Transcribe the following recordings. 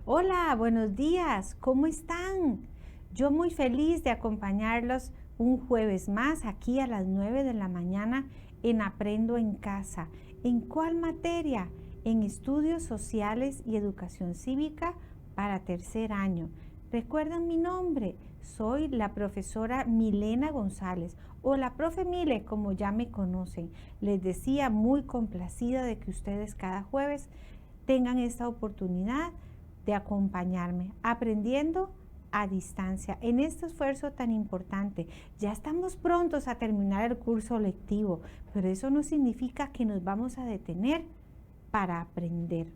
Hola, buenos días, ¿cómo están? Yo muy feliz de acompañarlos un jueves más aquí a las 9 de la mañana en Aprendo en Casa. ¿En cuál materia? En Estudios Sociales y Educación Cívica para tercer año. ¿Recuerdan mi nombre? Soy la profesora Milena González o la profe Mile, como ya me conocen. Les decía, muy complacida de que ustedes cada jueves tengan esta oportunidad de acompañarme, aprendiendo a distancia en este esfuerzo tan importante. Ya estamos prontos a terminar el curso lectivo, pero eso no significa que nos vamos a detener para aprender.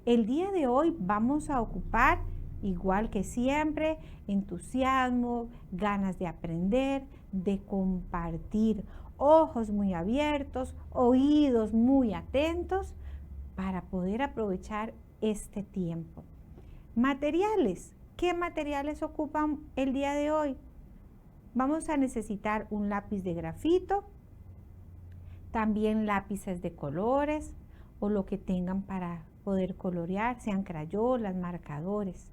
El día de hoy vamos a ocupar, igual que siempre, entusiasmo, ganas de aprender, de compartir, ojos muy abiertos, oídos muy atentos para poder aprovechar este tiempo. Materiales. ¿Qué materiales ocupan el día de hoy? Vamos a necesitar un lápiz de grafito, también lápices de colores o lo que tengan para poder colorear, sean crayolas, marcadores.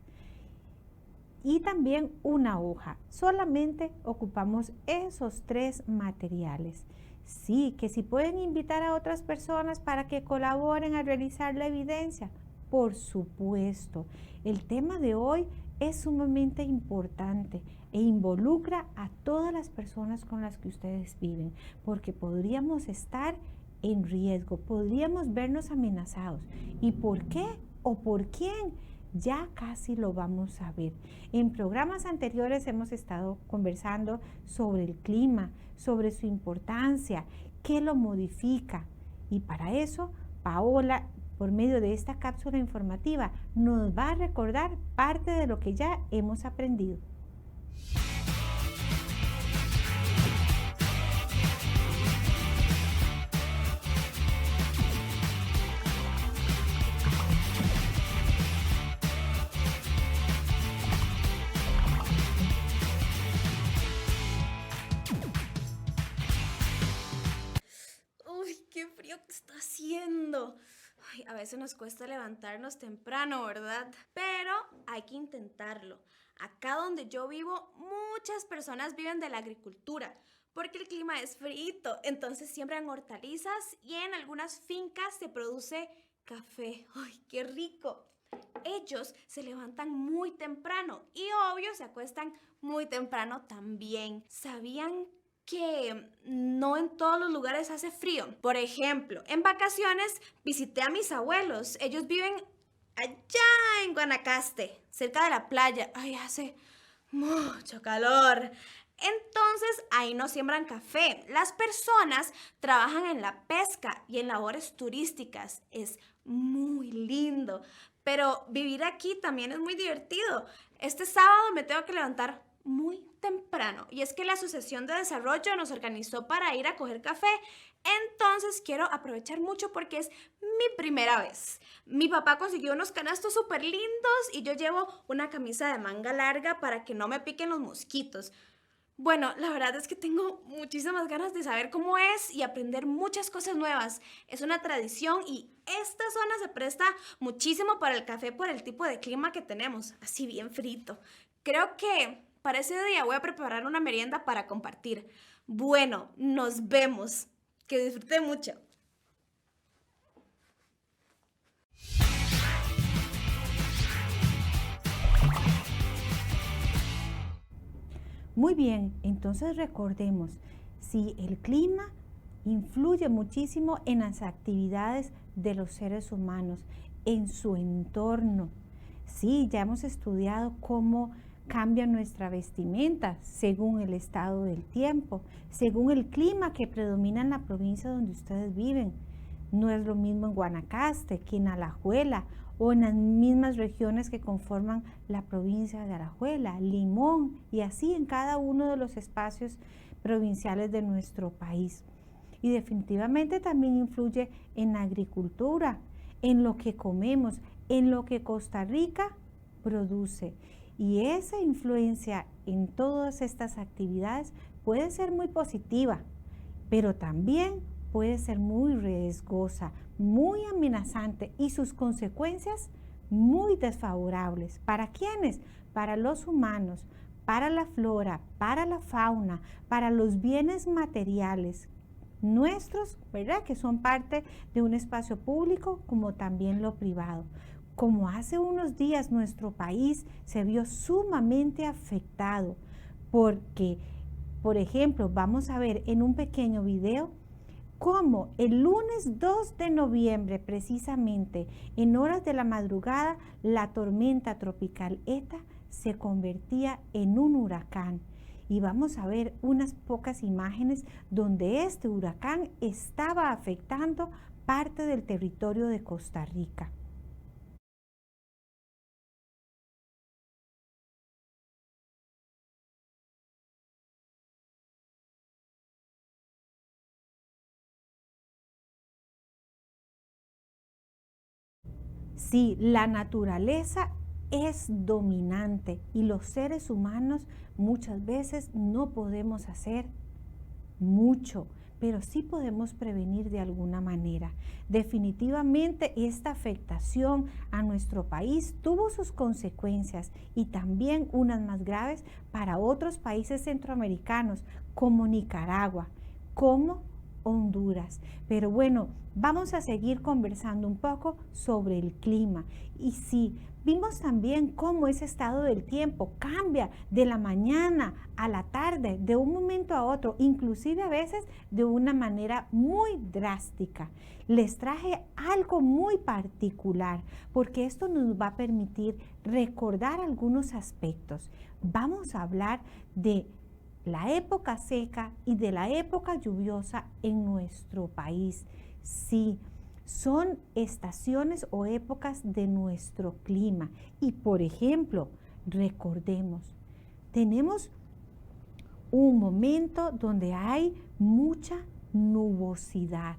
Y también una hoja. Solamente ocupamos esos 3 materiales. Sí, que si pueden invitar a otras personas para que colaboren a realizar la evidencia, por supuesto. El tema de hoy es sumamente importante e involucra a todas las personas con las que ustedes viven, porque podríamos estar en riesgo, podríamos vernos amenazados. ¿Y por qué o por quién? Ya casi lo vamos a ver. En programas anteriores hemos estado conversando sobre el clima, sobre su importancia, qué lo modifica. Y para eso, Paola, por medio de esta cápsula informativa, nos va a recordar parte de lo que ya hemos aprendido. Uy, qué frío que está haciendo. Ay, a veces nos cuesta levantarnos temprano, ¿verdad? Pero hay que intentarlo. Acá donde yo vivo, muchas personas viven de la agricultura, porque el clima es frío, entonces siembran hortalizas y en algunas fincas se produce café. ¡Ay, qué rico! Ellos se levantan muy temprano y obvio se acuestan muy temprano también. ¿Sabían que no en todos los lugares hace frío? Por ejemplo, en vacaciones visité a mis abuelos. Ellos viven allá en Guanacaste, cerca de la playa. Ay, hace mucho calor. Entonces ahí no siembran café. Las personas trabajan en la pesca y en labores turísticas. Es muy lindo. Pero vivir aquí también es muy divertido. Este sábado me tengo que levantar muy temprano. Y es que la Asociación de Desarrollo nos organizó para ir a coger café. Entonces quiero aprovechar mucho porque es mi primera vez. Mi papá consiguió unos canastos súper lindos y yo llevo una camisa de manga larga para que no me piquen los mosquitos. Bueno, la verdad es que tengo muchísimas ganas de saber cómo es y aprender muchas cosas nuevas. Es una tradición y esta zona se presta muchísimo para el café por el tipo de clima que tenemos, así bien frito. Creo que para ese día voy a preparar una merienda para compartir. Bueno, nos vemos. Que disfrute mucho. Muy bien, entonces recordemos, si el clima influye muchísimo en las actividades de los seres humanos, en su entorno. Sí, ya hemos estudiado cómo cambia nuestra vestimenta según el estado del tiempo, según el clima que predomina en la provincia donde ustedes viven. No es lo mismo en Guanacaste que en Alajuela o en las mismas regiones que conforman la provincia de Alajuela, Limón y así en cada uno de los espacios provinciales de nuestro país. Y definitivamente también influye en la agricultura, en lo que comemos, en lo que Costa Rica produce. Y esa influencia en todas estas actividades puede ser muy positiva, pero también puede ser muy riesgosa, muy amenazante y sus consecuencias muy desfavorables. ¿Para quiénes? Para los humanos, para la flora, para la fauna, para los bienes materiales nuestros, ¿verdad? Que son parte de un espacio público como también lo privado. Como hace unos días nuestro país se vio sumamente afectado porque, por ejemplo, vamos a ver en un pequeño video cómo el lunes 2 de noviembre, precisamente en horas de la madrugada, la tormenta tropical ETA se convertía en un huracán. Y vamos a ver unas pocas imágenes donde este huracán estaba afectando parte del territorio de Costa Rica. Sí, la naturaleza es dominante y los seres humanos muchas veces no podemos hacer mucho, pero sí podemos prevenir de alguna manera. Definitivamente esta afectación a nuestro país tuvo sus consecuencias y también unas más graves para otros países centroamericanos como Nicaragua, como Honduras. Pero bueno, vamos a seguir conversando un poco sobre el clima. Y sí, vimos también cómo ese estado del tiempo cambia de la mañana a la tarde, de un momento a otro, inclusive a veces de una manera muy drástica. Les traje algo muy particular porque esto nos va a permitir recordar algunos aspectos. Vamos a hablar de la época seca y de la época lluviosa en nuestro país. Sí, son estaciones o épocas de nuestro clima. Y por ejemplo, recordemos, tenemos un momento donde hay mucha nubosidad.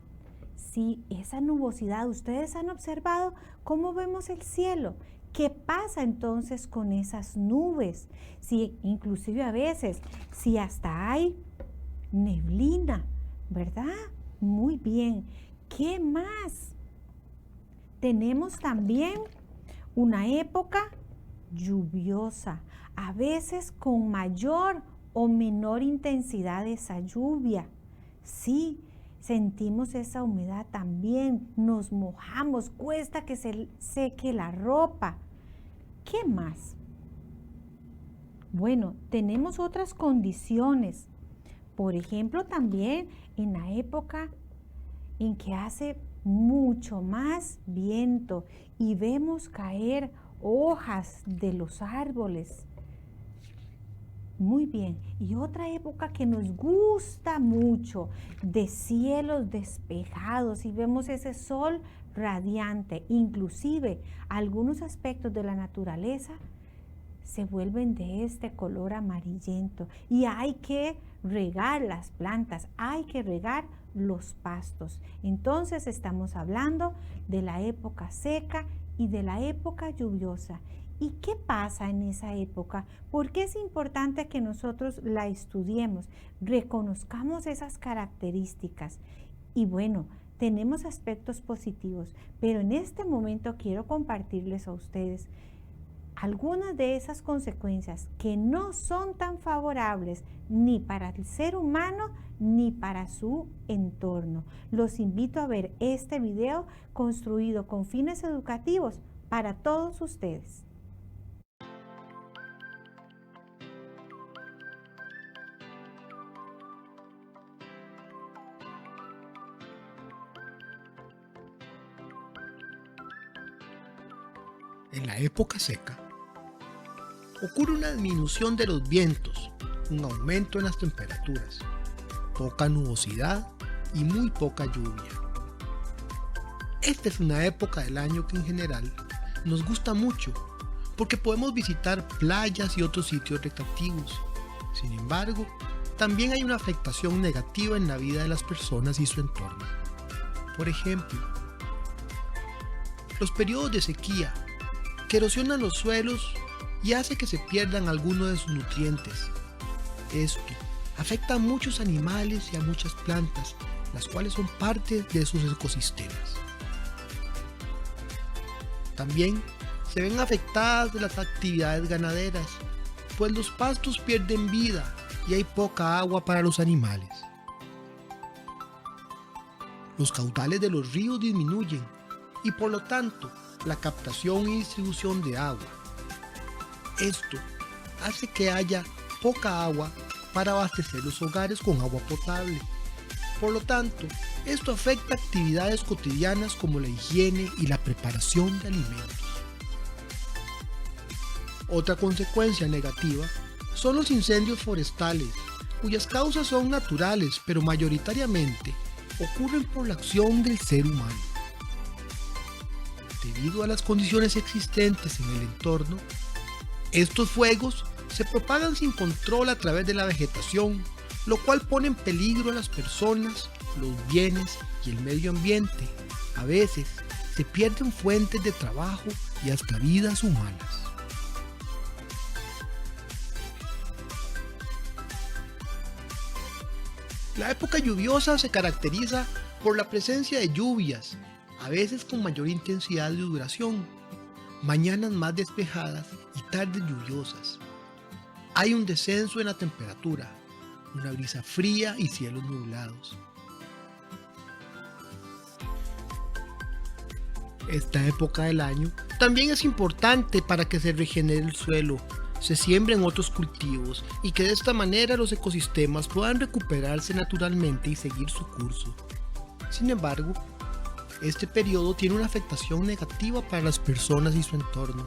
Sí, esa nubosidad, ustedes han observado cómo vemos el cielo. ¿Qué pasa entonces con esas nubes? Si inclusive a veces, si hasta hay neblina, ¿verdad? Muy bien. ¿Qué más? Tenemos también una época lluviosa, a veces con mayor o menor intensidad de esa lluvia. Sí, sentimos esa humedad también, nos mojamos, cuesta que se seque la ropa. ¿Qué más? Bueno, tenemos otras condiciones. Por ejemplo, también en la época en que hace mucho más viento y vemos caer hojas de los árboles. Muy bien, y otra época que nos gusta mucho, de cielos despejados y vemos ese sol radiante, inclusive algunos aspectos de la naturaleza se vuelven de este color amarillento y hay que regar las plantas, hay que regar los pastos. Entonces estamos hablando de la época seca y de la época lluviosa. ¿Y qué pasa en esa época? ¿Por qué es importante que nosotros la estudiemos, reconozcamos esas características? Y bueno, tenemos aspectos positivos, pero en este momento quiero compartirles a ustedes algunas de esas consecuencias que no son tan favorables ni para el ser humano ni para su entorno. Los invito a ver este video construido con fines educativos para todos ustedes. En la época seca, ocurre una disminución de los vientos, un aumento en las temperaturas, poca nubosidad y muy poca lluvia. Esta es una época del año que en general nos gusta mucho porque podemos visitar playas y otros sitios recreativos. Sin embargo, también hay una afectación negativa en la vida de las personas y su entorno. Por ejemplo, los periodos de sequía que erosionan los suelos y hace que se pierdan algunos de sus nutrientes. Esto afecta a muchos animales y a muchas plantas, las cuales son parte de sus ecosistemas. También se ven afectadas las actividades ganaderas, pues los pastos pierden vida y hay poca agua para los animales. Los caudales de los ríos disminuyen y por lo tanto la captación y distribución de agua. Esto hace que haya poca agua para abastecer los hogares con agua potable. Por lo tanto, esto afecta actividades cotidianas como la higiene y la preparación de alimentos. Otra consecuencia negativa son los incendios forestales, cuyas causas son naturales, pero mayoritariamente ocurren por la acción del ser humano. Debido a las condiciones existentes en el entorno, estos fuegos se propagan sin control a través de la vegetación, lo cual pone en peligro a las personas, los bienes y el medio ambiente. A veces se pierden fuentes de trabajo y hasta vidas humanas. La época lluviosa se caracteriza por la presencia de lluvias, a veces con mayor intensidad y duración, mañanas más despejadas y tardes lluviosas. Hay un descenso en la temperatura, una brisa fría y cielos nublados. Esta época del año también es importante para que se regenere el suelo, se siembren otros cultivos y que de esta manera los ecosistemas puedan recuperarse naturalmente y seguir su curso. Sin embargo, este periodo tiene una afectación negativa para las personas y su entorno.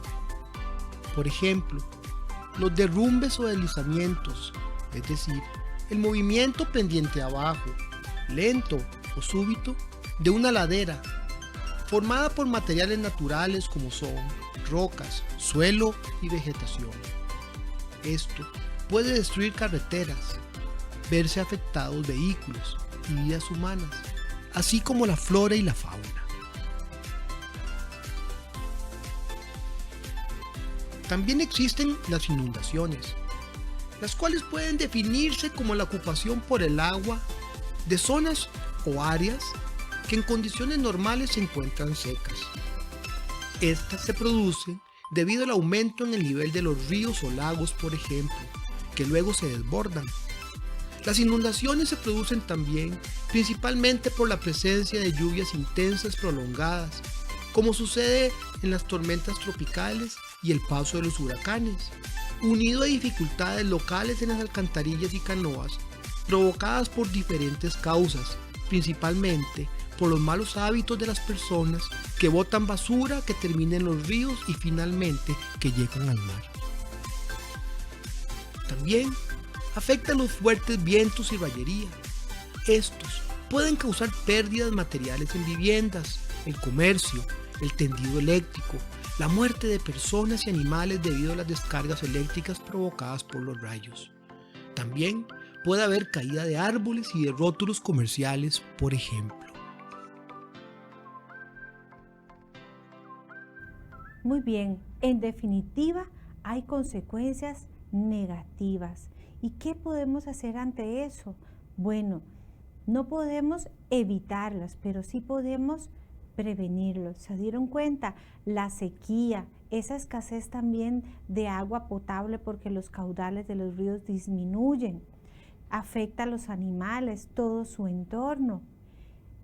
Por ejemplo, los derrumbes o deslizamientos, es decir, el movimiento pendiente abajo, lento o súbito, de una ladera, formada por materiales naturales como son rocas, suelo y vegetación. Esto puede destruir carreteras, verse afectados vehículos y vidas humanas, así como la flora y la fauna. También existen las inundaciones, las cuales pueden definirse como la ocupación por el agua de zonas o áreas que en condiciones normales se encuentran secas. Estas se producen debido al aumento en el nivel de los ríos o lagos, por ejemplo, que luego se desbordan. Las inundaciones se producen también principalmente por la presencia de lluvias intensas prolongadas, como sucede en las tormentas tropicales y el paso de los huracanes, unido a dificultades locales en las alcantarillas y canoas, provocadas por diferentes causas, principalmente por los malos hábitos de las personas que botan basura que termina en los ríos y finalmente que llegan al mar. También afectan los fuertes vientos y rayería. Estos pueden causar pérdidas materiales en viviendas, el comercio, el tendido eléctrico, la muerte de personas y animales debido a las descargas eléctricas provocadas por los rayos. También puede haber caída de árboles y de rótulos comerciales, por ejemplo. Muy bien, en definitiva hay consecuencias negativas. ¿Y qué podemos hacer ante eso? Bueno, no podemos evitarlas, pero sí podemos prevenirlos. ¿Se dieron cuenta? La sequía, esa escasez también de agua potable porque los caudales de los ríos disminuyen, afecta a los animales, todo su entorno.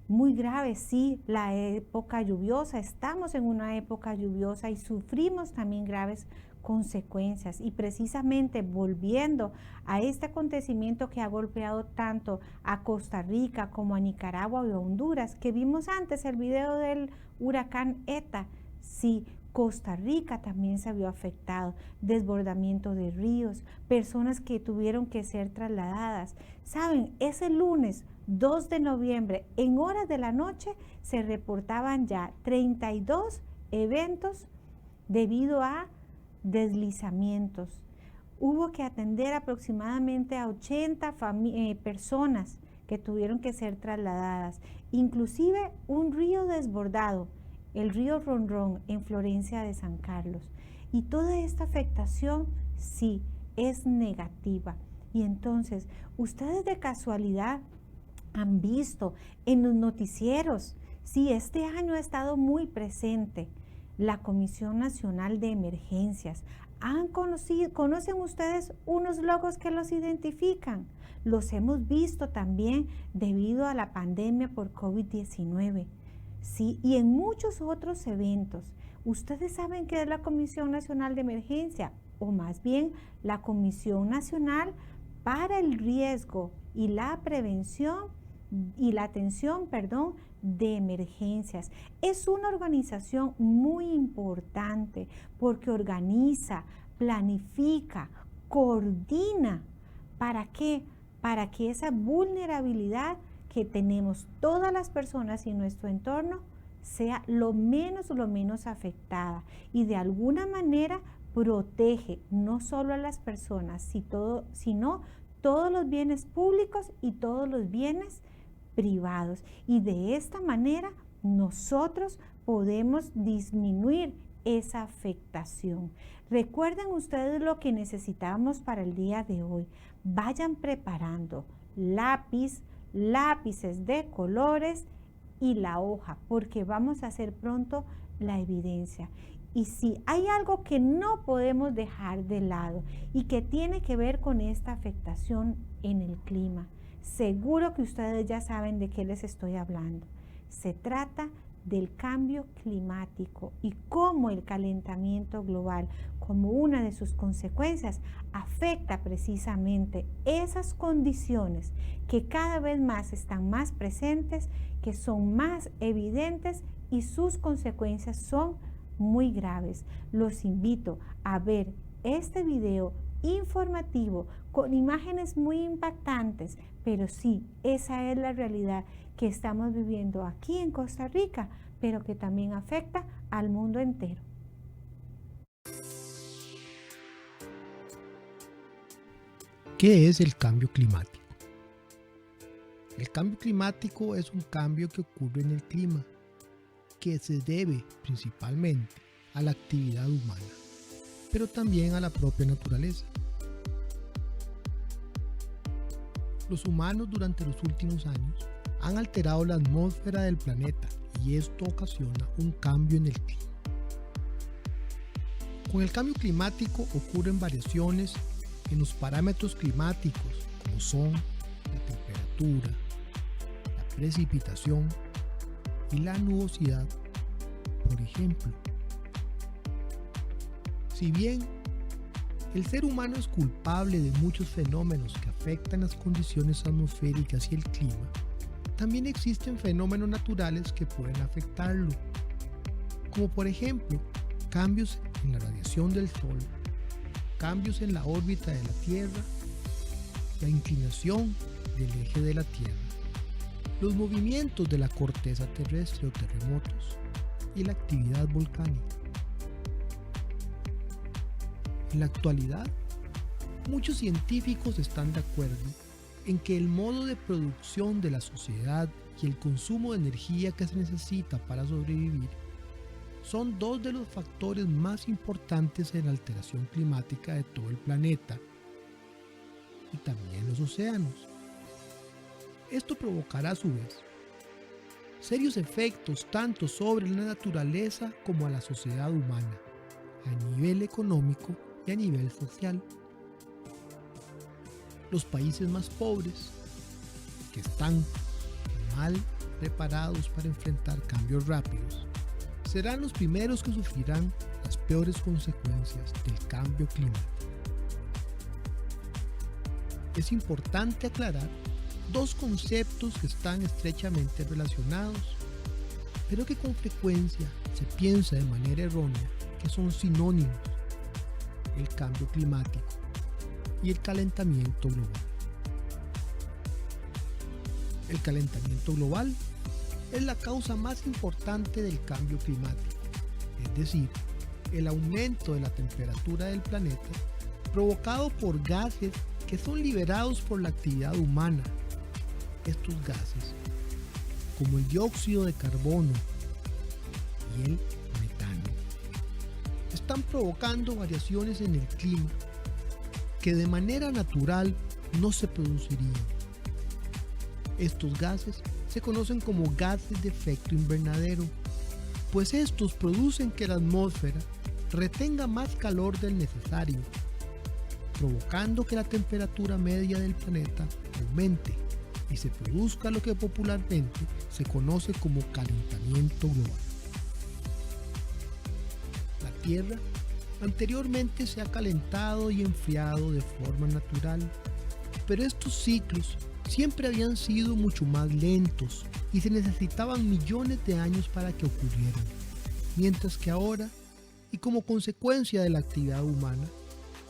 Muy grave, sí, la época lluviosa, estamos en una época lluviosa y sufrimos también graves consecuencias. Y precisamente volviendo a este acontecimiento que ha golpeado tanto a Costa Rica como a Nicaragua y a Honduras, que vimos antes el video del huracán ETA, sí, Costa Rica también se vio afectado, desbordamiento de ríos, personas que tuvieron que ser trasladadas. Saben, ese lunes 2 de noviembre, en horas de la noche, se reportaban ya 32 eventos debido a deslizamientos. Hubo que atender aproximadamente a 80 personas que tuvieron que ser trasladadas, inclusive un río desbordado, el río Ronrón en Florencia de San Carlos. Y toda esta afectación sí es negativa. Y entonces, ustedes de casualidad han visto en los noticieros, sí, este año ha estado muy presente la Comisión Nacional de Emergencias. ¿Conocen ustedes unos logos que los identifican? Los hemos visto también debido a la pandemia por COVID-19. Sí, y en muchos otros eventos. ¿Ustedes saben qué es la Comisión Nacional de Emergencia? O más bien, la Comisión Nacional para el Riesgo y la Prevención y la Atención, de Emergencias. Es una organización muy importante porque organiza, planifica, coordina. ¿Para qué? Para que esa vulnerabilidad que tenemos todas las personas en nuestro entorno sea lo menos afectada y de alguna manera protege no solo a las personas, sino todos los bienes públicos y todos los bienes privados. Y de esta manera nosotros podemos disminuir esa afectación. Recuerden ustedes lo que necesitamos para el día de hoy. Vayan preparando lápices de colores y la hoja, porque vamos a hacer pronto la evidencia. Y si hay algo que no podemos dejar de lado y que tiene que ver con esta afectación en el clima, seguro que ustedes ya saben de qué les estoy hablando. Se trata del cambio climático y cómo el calentamiento global, como una de sus consecuencias, afecta precisamente esas condiciones que cada vez más están más presentes, que son más evidentes y sus consecuencias son muy graves. Los invito a ver este video informativo con imágenes muy impactantes, pero sí, esa es la realidad que estamos viviendo aquí en Costa Rica, pero que también afecta al mundo entero. ¿Qué es el cambio climático? El cambio climático es un cambio que ocurre en el clima, que se debe principalmente a la actividad humana, pero también a la propia naturaleza. Los humanos durante los últimos años han alterado la atmósfera del planeta y esto ocasiona un cambio en el clima. Con el cambio climático ocurren variaciones en los parámetros climáticos como son la temperatura, la precipitación y la nubosidad, por ejemplo. Si bien el ser humano es culpable de muchos fenómenos que afectan las condiciones atmosféricas y el clima, también existen fenómenos naturales que pueden afectarlo, como por ejemplo cambios en la radiación del Sol, cambios en la órbita de la Tierra, la inclinación del eje de la Tierra, los movimientos de la corteza terrestre o terremotos y la actividad volcánica. En la actualidad, muchos científicos están de acuerdo en que el modo de producción de la sociedad y el consumo de energía que se necesita para sobrevivir son dos de los factores más importantes en la alteración climática de todo el planeta y también los océanos. Esto provocará a su vez serios efectos tanto sobre la naturaleza como a la sociedad humana, a nivel económico y a nivel social. Los países más pobres, que están mal preparados para enfrentar cambios rápidos, serán los primeros que sufrirán las peores consecuencias del cambio climático. Es importante aclarar dos conceptos que están estrechamente relacionados, pero que con frecuencia se piensa de manera errónea que son sinónimos: el cambio climático y el calentamiento global. El calentamiento global es la causa más importante del cambio climático, es decir, el aumento de la temperatura del planeta provocado por gases que son liberados por la actividad humana. Estos gases, como el dióxido de carbono y el metano, están provocando variaciones en el clima que de manera natural no se producirían. Estos gases se conocen como gases de efecto invernadero, pues estos producen que la atmósfera retenga más calor del necesario, provocando que la temperatura media del planeta aumente y se produzca lo que popularmente se conoce como calentamiento global. La Tierra anteriormente se ha calentado y enfriado de forma natural, pero estos ciclos siempre habían sido mucho más lentos y se necesitaban millones de años para que ocurrieran, mientras que ahora, y como consecuencia de la actividad humana,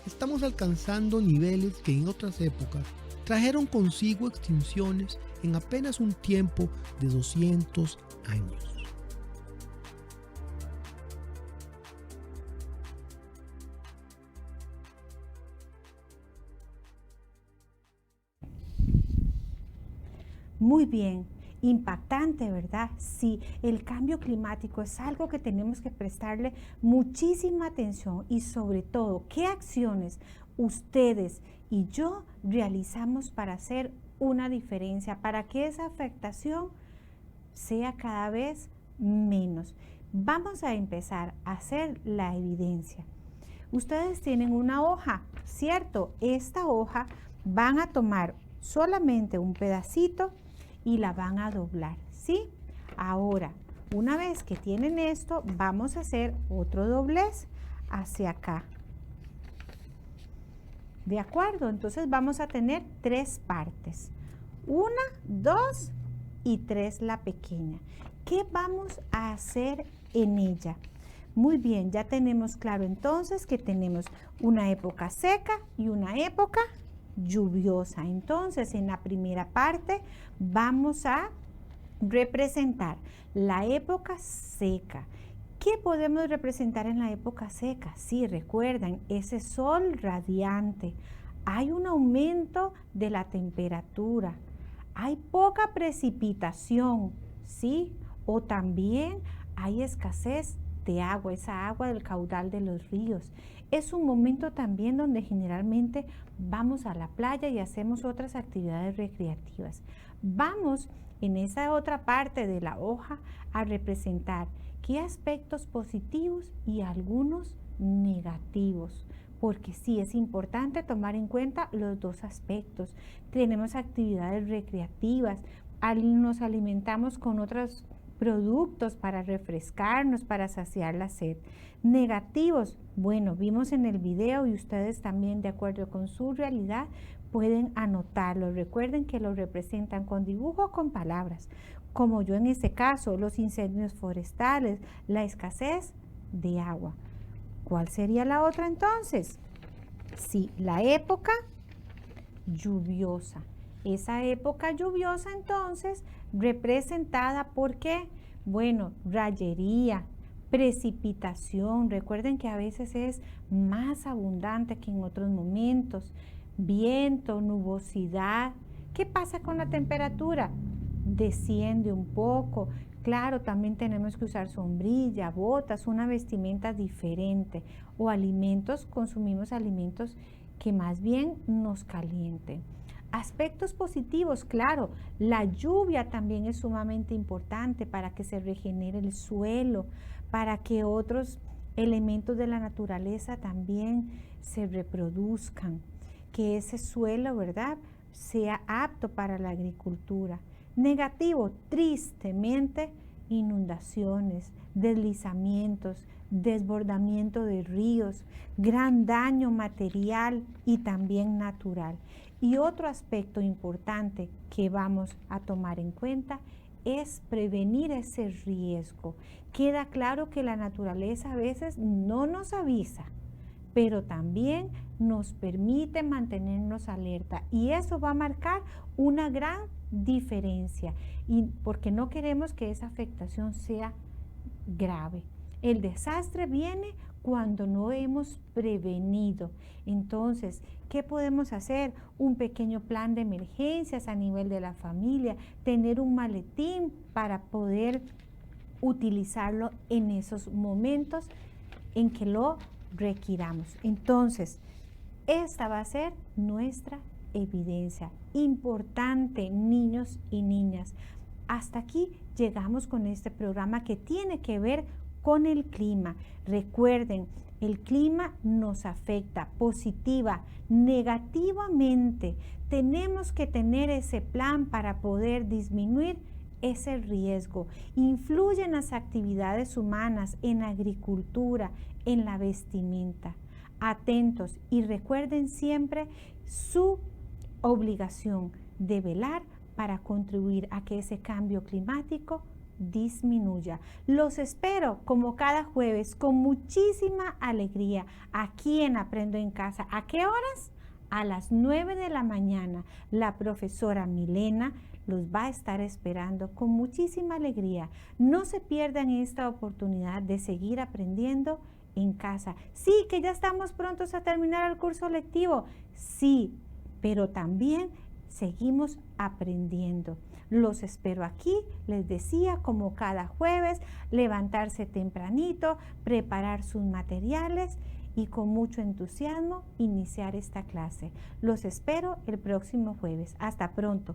estamos alcanzando niveles que en otras épocas trajeron consigo extinciones en apenas un tiempo de 200 años. Muy bien, impactante, ¿verdad? Sí, el cambio climático es algo que tenemos que prestarle muchísima atención y sobre todo, ¿qué acciones ustedes y yo realizamos para hacer una diferencia, para que esa afectación sea cada vez menos? Vamos a empezar a hacer la evidencia. Ustedes tienen una hoja, ¿cierto? Esta hoja van a tomar solamente un pedacito y la van a doblar, ¿sí? Ahora, una vez que tienen esto, vamos a hacer otro doblez hacia acá. ¿De acuerdo? Entonces vamos a tener 3 partes. 1, 2 y 3 la pequeña. ¿Qué vamos a hacer en ella? Muy bien, ya tenemos claro entonces que tenemos una época seca y una época lluviosa. Entonces, en la primera parte vamos a representar la época seca. ¿Qué podemos representar en la época seca? Sí, recuerdan, ese sol radiante. Hay un aumento de la temperatura. Hay poca precipitación, ¿sí? O también hay escasez de agua, esa agua del caudal de los ríos. Es un momento también donde generalmente vamos a la playa y hacemos otras actividades recreativas. Vamos en esa otra parte de la hoja a representar qué aspectos positivos y algunos negativos, porque sí es importante tomar en cuenta los dos aspectos. Tenemos actividades recreativas, nos alimentamos con otros productos para refrescarnos, para saciar la sed. Negativos, bueno, vimos en el video y ustedes también de acuerdo con su realidad pueden anotarlo. Recuerden que lo representan con dibujo o con palabras, como yo en este caso, los incendios forestales, la escasez de agua. ¿Cuál sería la otra entonces? Sí, la época lluviosa. Esa época lluviosa entonces representada por ¿qué? Bueno, rayería, precipitación. Recuerden que a veces es más abundante que en otros momentos. Viento, nubosidad. ¿Qué pasa con la temperatura? Desciende un poco. Claro, también tenemos que usar sombrilla, botas, una vestimenta diferente. O alimentos, consumimos alimentos que más bien nos calienten. Aspectos positivos, claro, la lluvia también es sumamente importante para que se regenere el suelo, para que otros elementos de la naturaleza también se reproduzcan, que ese suelo, ¿verdad?, sea apto para la agricultura. Negativo, tristemente, inundaciones, deslizamientos, desbordamiento de ríos, gran daño material y también natural. Y otro aspecto importante que vamos a tomar en cuenta es prevenir ese riesgo. Queda claro que la naturaleza a veces no nos avisa, pero también nos permite mantenernos alerta y eso va a marcar una gran diferencia y porque no queremos que esa afectación sea grave. El desastre viene cuando no hemos prevenido. Entonces, ¿qué podemos hacer? Un pequeño plan de emergencias a nivel de la familia, tener un maletín para poder utilizarlo en esos momentos en que lo requiramos. Entonces, esta va a ser nuestra evidencia. Importante, niños y niñas. Hasta aquí llegamos con este programa que tiene que ver con el clima. Recuerden, el clima nos afecta positiva, negativamente. Tenemos que tener ese plan para poder disminuir ese riesgo. Influyen las actividades humanas en agricultura, en la vestimenta. Atentos y recuerden siempre su obligación de velar para contribuir a que ese cambio climático disminuya. Los espero como cada jueves con muchísima alegría aquí en Aprendo en Casa. ¿A qué horas? A las 9 de la mañana. La profesora Milena los va a estar esperando con muchísima alegría. No se pierdan esta oportunidad de seguir aprendiendo en casa. Sí, que ya estamos prontos a terminar el curso lectivo. Sí, pero también seguimos aprendiendo. Los espero aquí, les decía, como cada jueves, levantarse tempranito, preparar sus materiales y con mucho entusiasmo iniciar esta clase. Los espero el próximo jueves. Hasta pronto.